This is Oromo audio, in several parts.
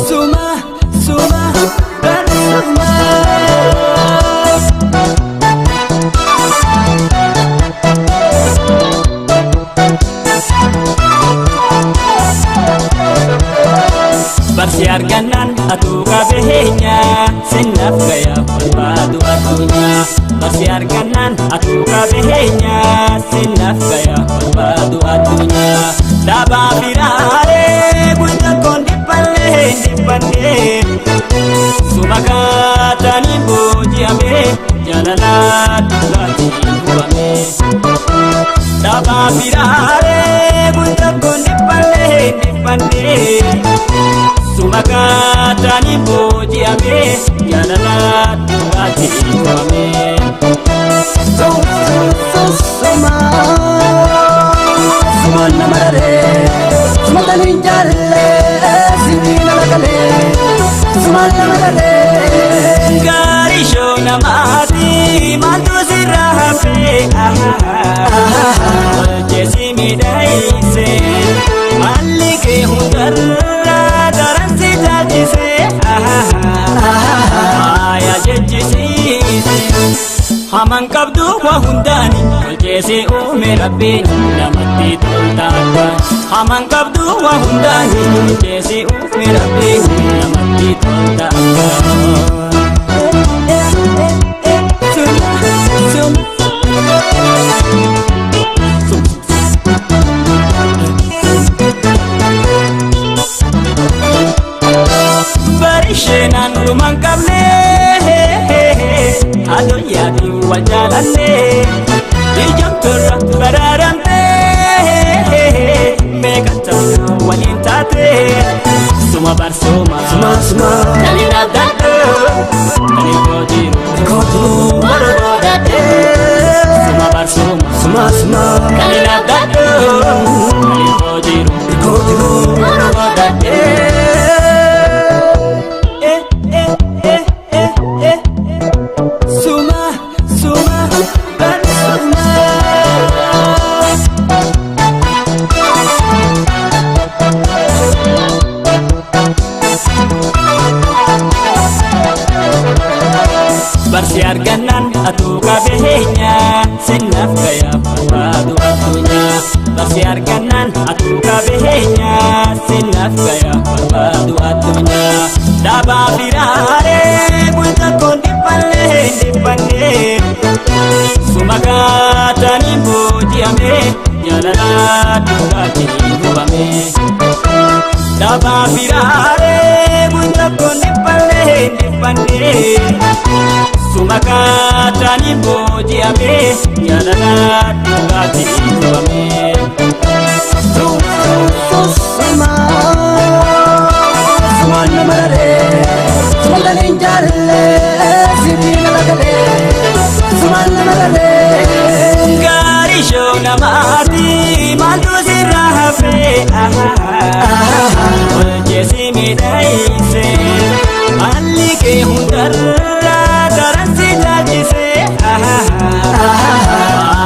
Suma, suma, bersuma. Barsiar ganan atu kabehnya senap gaya berbadu atunya. Barsiar ganan atu kabehnya senap gaya berbadu atunya. Daba birare bunta kondi pande sumakata ni boji ame jalalat lati buame. Daba birare bunta kondi pande sumakata ni boji ame jalalat lati buame. Suma namarare suma taninjalle sinina lagale suma namarare garisho namati mantu sirahape jesi midaise malike hundarra daransi tajise aya jejisi haman kabdu wa hundani jesi ume rabbi namati toltaka. Haman kabdu wa hundani jesi ume rabbi namati toltaka. Barishenan rumang kable ado yadi wajalane ijam turra bararante megata walintate suma barsuma suma dalila dado dalikojiru marodate suma barsuma suma dalila dado dalikojiru marodate. Barsiar ganan atu kabehnya senap gaya berbadu atunya. Barsiar ganan atu kabehnya senap gaya berbadu atunya. Daba birare bunta kondi pande sumakata ni boji ame jalalat lati buame. Daba birare bunta kondi pande sumakata ni boji ame jalalat lati buame. Suma namarare suma taninjalle sinina lagale suma namarare garisho namati mantu sirahape jesi midaise malike hundarra daransi tajise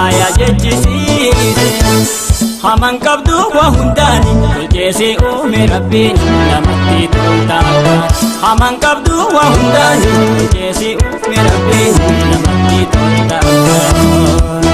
aya jejisi haman kabdu wa hundani jesi ume rabbi namati toltaka. Haman kabdu wa hundani jesi ume rabbi namati toltaka.